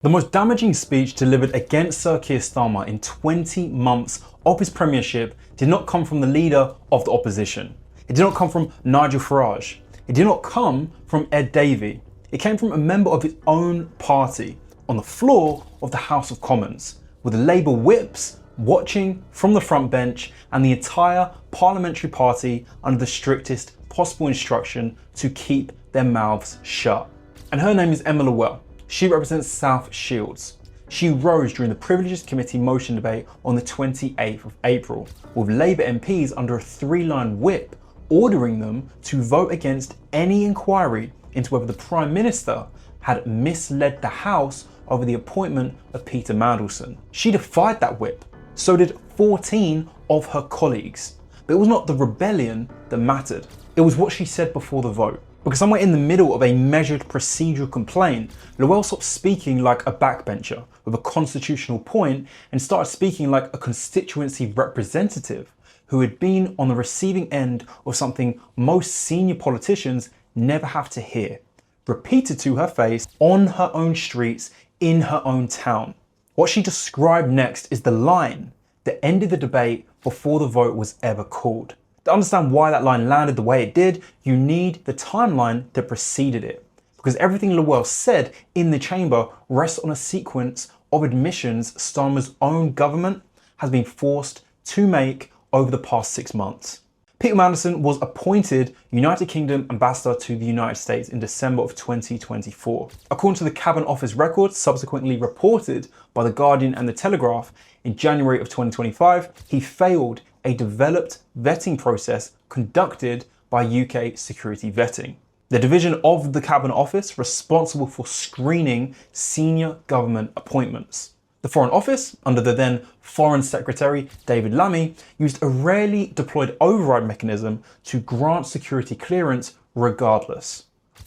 The most damaging speech delivered against Sir Keir Starmer in 20 months of his premiership did not come from the leader of the opposition. It did not come from Nigel Farage. It did not come from Ed Davey. It came from a member of his own party on the floor of the House of Commons, with the Labour whips watching from the front bench and the entire Parliamentary party under the strictest possible instruction to keep their mouths shut. And her name is Emma Lawell. She represents South Shields. She rose during the Privileges Committee motion debate on the 28th of April, with Labour MPs under a 3-line whip ordering them to vote against any inquiry into whether the Prime Minister had misled the House over the appointment of Peter Mandelson. She defied that whip. So did 14 of her colleagues. But it was not the rebellion that mattered. It was what she said before the vote. Because somewhere in the middle of a measured procedural complaint, Lawell stopped speaking like a backbencher with a constitutional point and started speaking like a constituency representative who had been on the receiving end of something most senior politicians never have to hear, repeated to her face on her own streets in her own town. What she described next is the line that ended the debate before the vote was ever called. To understand why that line landed the way it did, you need the timeline that preceded it. Because everything Lawell said in the chamber rests on a sequence of admissions Starmer's own government has been forced to make over the past 6 months. Peter Mandelson was appointed United Kingdom ambassador to the United States in December of 2024. According to the Cabinet Office records subsequently reported by The Guardian and The Telegraph, in January of 2025, he failed a developed vetting process conducted by UK security vetting, the division of the Cabinet Office responsible for screening senior government appointments. The Foreign Office, under the then Foreign Secretary David Lammy, used a rarely deployed override mechanism to grant security clearance regardless.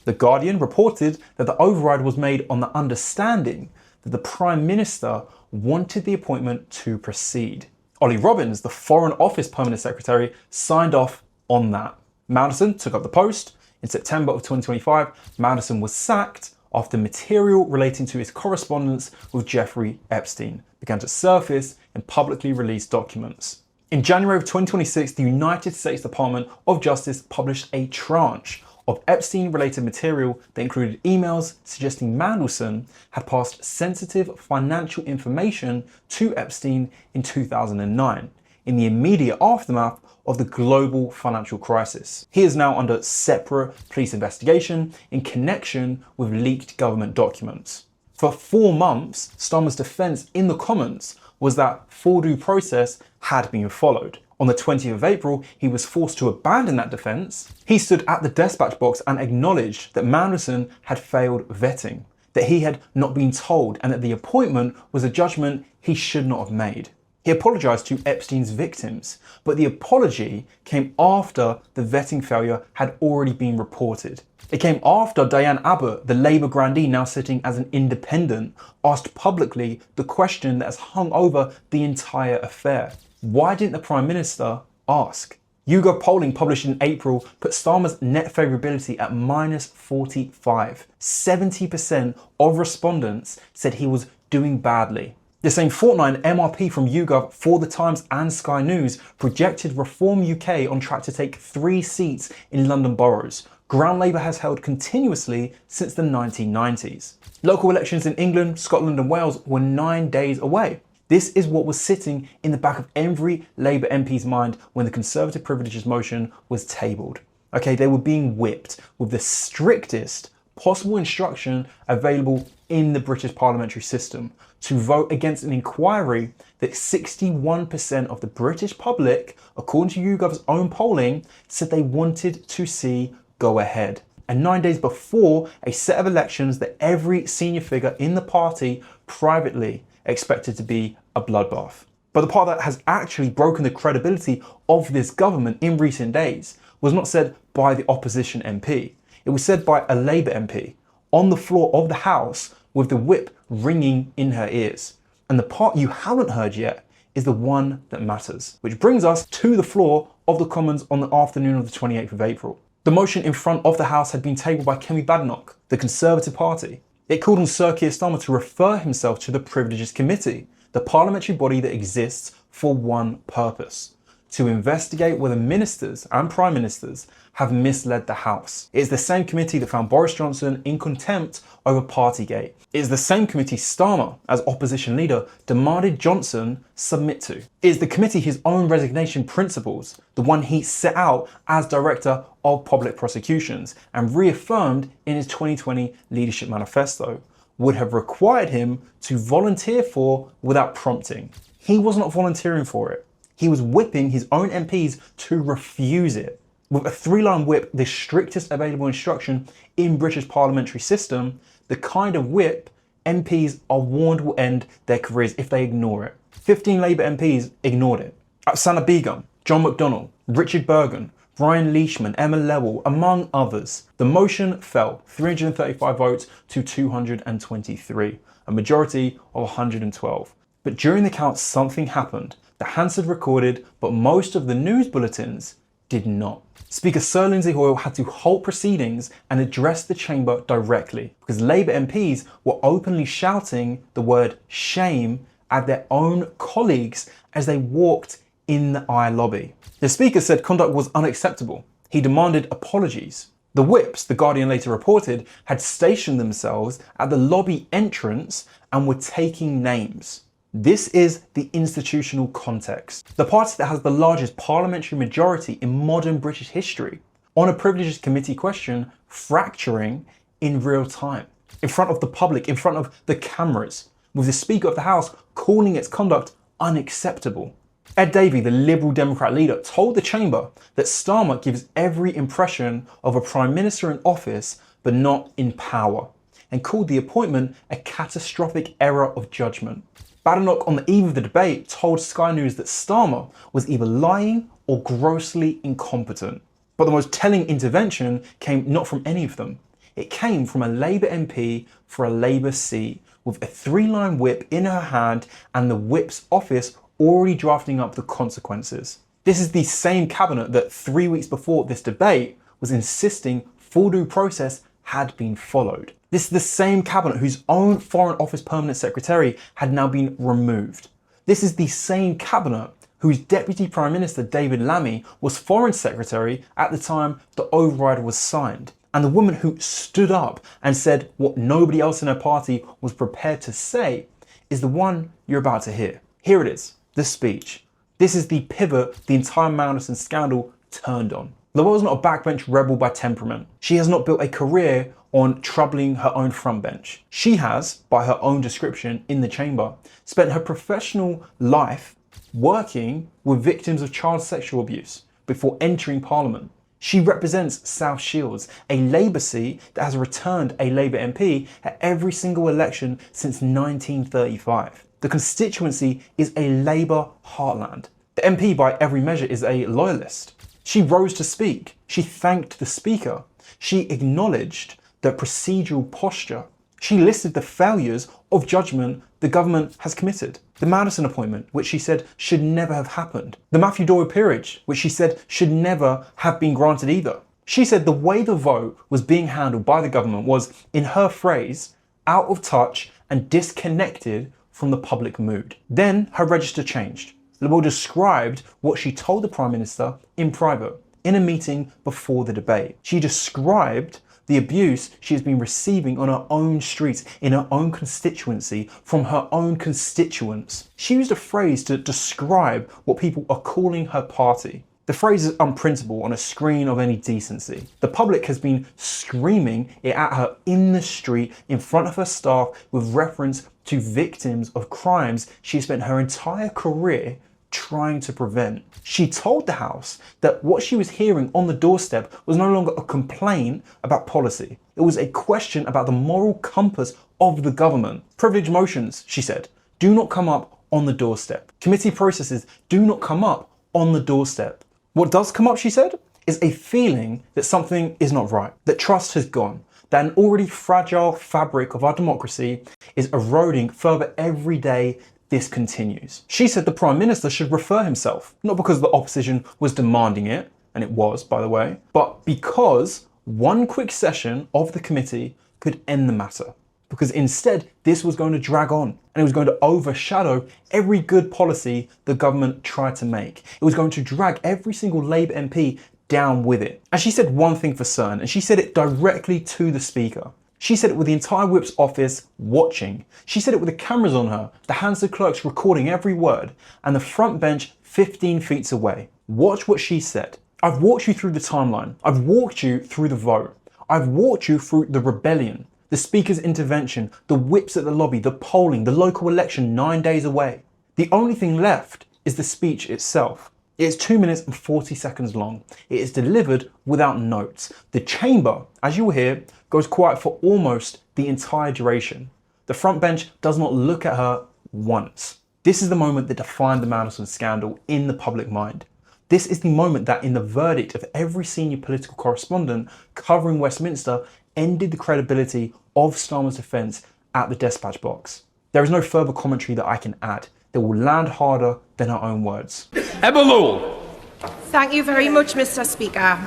The Guardian reported that the override was made on the understanding that the Prime Minister wanted the appointment to proceed. Ollie Robbins, the Foreign Office Permanent Secretary, signed off on that. Mandelson took up the post. In September of 2025, Mandelson was sacked after material relating to his correspondence with Jeffrey Epstein began to surface in publicly released documents. In January of 2026, the United States Department of Justice published a tranche of Epstein-related material that included emails suggesting Mandelson had passed sensitive financial information to Epstein in 2009, in the immediate aftermath of the global financial crisis. He is now under separate police investigation in connection with leaked government documents. For 4 months, Starmer's defence in the Commons was that full due process had been followed. On the 20th of April, he was forced to abandon that defence. He stood at the dispatch box and acknowledged that Mandelson had failed vetting, that he had not been told, and that the appointment was a judgment he should not have made. He apologised to Epstein's victims, but the apology came after the vetting failure had already been reported. It came after Diane Abbott, the Labour grandee now sitting as an independent, asked publicly the question that has hung over the entire affair. Why didn't the Prime Minister ask? YouGov polling published in April put Starmer's net favourability at -45. 70% of respondents said he was doing badly. The same fortnight, an MRP from YouGov for The Times and Sky News projected Reform UK on track to take 3 seats in London boroughs, ground Labour has held continuously since the 1990s. Local elections in England, Scotland and Wales were 9 days away. This is what was sitting in the back of every Labour MP's mind when the Conservative Privileges motion was tabled. Okay, they were being whipped with the strictest possible instruction available in the British parliamentary system to vote against an inquiry that 61% of the British public, according to YouGov's own polling, said they wanted to see go ahead. And 9 days before a set of elections that every senior figure in the party privately expected to be a bloodbath. But the part that has actually broken the credibility of this government in recent days was not said by the opposition MP. It was said by a Labour MP on the floor of the House with the whip ringing in her ears. And the part you haven't heard yet is the one that matters. Which brings us to the floor of the Commons on the afternoon of the 28th of April. The motion in front of the House had been tabled by Kemi Badenoch, the Conservative Party. It called on Sir Keir Starmer to refer himself to the Privileges Committee, the parliamentary body that exists for one purpose: to investigate whether ministers and prime ministers have misled the House. It is the same committee that found Boris Johnson in contempt over Partygate. It is the same committee Starmer, as opposition leader, demanded Johnson submit to. It is the committee his own resignation principles, the one he set out as Director of Public Prosecutions and reaffirmed in his 2020 Leadership Manifesto, would have required him to volunteer for without prompting. He was not volunteering for it. He was whipping his own MPs to refuse it. With a 3-line whip, the strictest available instruction in British parliamentary system, the kind of whip MPs are warned will end their careers if they ignore it. 15 Labour MPs ignored it. Sana Begum, John McDonnell, Richard Bergen, Brian Leishman, Emma Lewell, among others. The motion fell 335 votes to 223, a majority of 112. But during the count, something happened. The Hansard recorded, but most of the news bulletins did not. Speaker Sir Lindsay Hoyle had to halt proceedings and address the chamber directly because Labour MPs were openly shouting the word shame at their own colleagues as they walked in the I lobby. The Speaker said conduct was unacceptable. He demanded apologies. The whips, The Guardian later reported, had stationed themselves at the lobby entrance and were taking names. This is the institutional context. The party that has the largest parliamentary majority in modern British history on a Privileges Committee question fracturing in real time, in front of the public, in front of the cameras, with the Speaker of the House calling its conduct unacceptable. Ed Davey, the Liberal Democrat leader, told the chamber that Starmer gives every impression of a Prime Minister in office but not in power, and called the appointment a catastrophic error of judgment. Badenoch, on the eve of the debate, told Sky News that Starmer was either lying or grossly incompetent. But the most telling intervention came not from any of them. It came from a Labour MP for a Labour seat with a 3-line whip in her hand and the whip's office already drafting up the consequences. This is the same cabinet that 3 weeks before this debate was insisting full due process had been followed. This is the same cabinet whose own Foreign Office Permanent Secretary had now been removed. This is the same cabinet whose Deputy Prime Minister David Lammy was Foreign Secretary at the time the override was signed. And the woman who stood up and said what nobody else in her party was prepared to say is the one you're about to hear. Here it is, the speech. This is the pivot the entire Mandelson scandal turned on. Lowell is not a backbench rebel by temperament. She has not built a career on troubling her own front bench. She has, by her own description in the chamber, spent her professional life working with victims of child sexual abuse before entering Parliament. She represents South Shields, a Labour seat that has returned a Labour MP at every single election since 1935. The constituency is a Labour heartland. The MP, by every measure, is a loyalist. She rose to speak. She thanked the Speaker. She acknowledged the procedural posture. She listed the failures of judgment the government has committed. The Mandelson appointment, which she said should never have happened. The Matthew Doyle peerage, which she said should never have been granted either. She said the way the vote was being handled by the government was, in her phrase, out of touch and disconnected from the public mood. Then her register changed. Lowell described what she told the Prime Minister in private, in a meeting before the debate. She described the abuse she has been receiving on her own streets, in her own constituency, from her own constituents. She used a phrase to describe what people are calling her party. The phrase is unprintable on a screen of any decency. The public has been screaming it at her in the street, in front of her staff, with reference to victims of crimes she spent her entire career trying to prevent. She told the House that what she was hearing on the doorstep was no longer a complaint about policy. It was a question about the moral compass of the government. Privilege motions, she said, do not come up on the doorstep. Committee processes do not come up on the doorstep. What does come up, she said, is a feeling that something is not right, that trust has gone, that an already fragile fabric of our democracy is eroding further every day this continues. She said the Prime Minister should refer himself, not because the opposition was demanding it, and it was, by the way, but because one quick session of the committee could end the matter. because instead this was going to drag on and it was going to overshadow every good policy the government tried to make. It was going to drag every single Labour MP down with it. And she said one thing for certain, and she said it directly to the Speaker. She said it with the entire Whip's office watching. She said it with the cameras on her, the hands of clerks recording every word, and the front bench 15 feet away. Watch what she said. I've walked you through the timeline. I've walked you through the vote. I've walked you through the rebellion, the Speaker's intervention, the whips at the lobby, the polling, the local election 9 days away. The only thing left is the speech itself. It is 2 minutes and 40 seconds long. It is delivered without notes. The chamber, as you will hear, goes quiet for almost the entire duration. The front bench does not look at her once. This is the moment that defined the Mandelson scandal in the public mind. This is the moment that, in the verdict of every senior political correspondent covering Westminster, ended the credibility of Starmer's defence at the dispatch box. There is no further commentary that I can add that will land harder than her own words. Thank you very much, Mr. Speaker.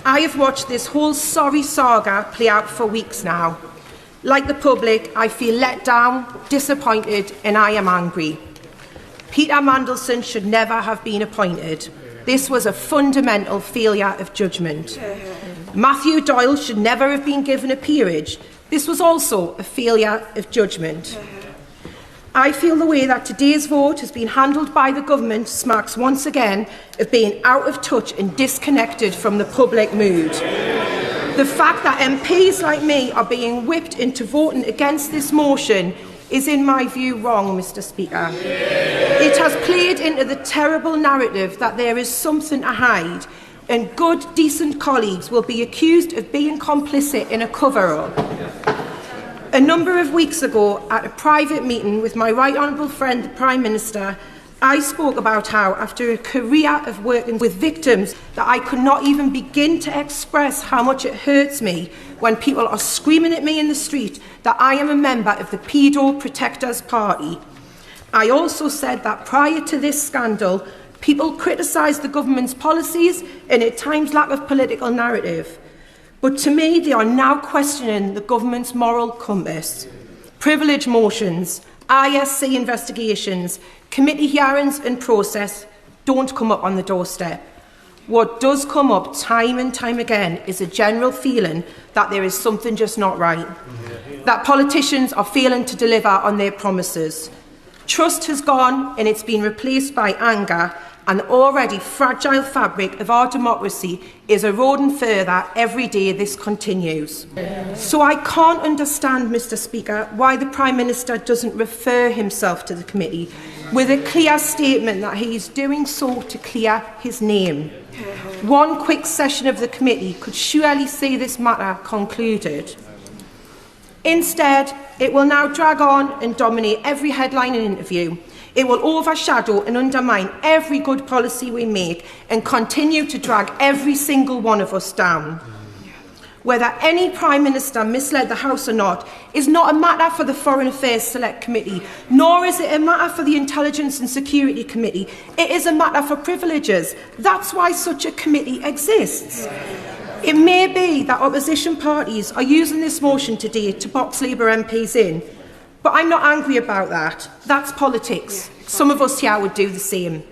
I have watched this whole sorry saga play out for weeks now. Like the public, I feel let down, disappointed, and I am angry. Peter Mandelson should never have been appointed. This was a fundamental failure of judgment. Matthew Doyle should never have been given a peerage. This was also a failure of judgment. I feel the way that today's vote has been handled by the government smacks once again of being out of touch and disconnected from the public mood. The fact that MPs like me are being whipped into voting against this motion is, in my view, wrong, Mr. Speaker. It has played into the terrible narrative that there is something to hide, and good, decent colleagues will be accused of being complicit in a cover-up. A number of weeks ago, at a private meeting with my right honourable friend, the Prime Minister, I spoke about how, after a career of working with victims, that I could not even begin to express how much it hurts me when people are screaming at me in the street that I am a member of the Pedo Protectors Party. I also said that prior to this scandal, people criticised the government's policies and at times lack of political narrative. But to me, they are now questioning the government's moral compass. Privilege motions, ISC investigations, committee hearings and process don't come up on the doorstep. What does come up time and time again is a general feeling that there is something just not right, that politicians are failing to deliver on their promises. Trust has gone and it's been replaced by anger, and the already fragile fabric of our democracy is eroding further every day this continues. So I can't understand, Mr. Speaker, why the Prime Minister doesn't refer himself to the committee with a clear statement that he is doing so to clear his name. One quick session of the committee could surely see this matter concluded. Instead, it will now drag on and dominate every headline and interview. It will overshadow and undermine every good policy we make and continue to drag every single one of us down. Whether any Prime Minister misled the House or not is not a matter for the Foreign Affairs Select Committee, nor is it a matter for the Intelligence and Security Committee. It is a matter for privileges. That's why such a committee exists. It may be that opposition parties are using this motion today to box Labour MPs in, but I'm not angry about that. That's politics. Some of us here would do the same.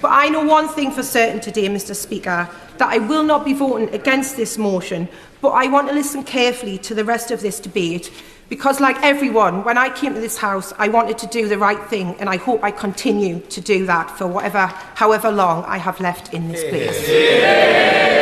But I know one thing for certain today, Mr. Speaker, that I will not be voting against this motion, but I want to listen carefully to the rest of this debate, because like everyone, when I came to this House, I wanted to do the right thing, and I hope I continue to do that for however long I have left in this place.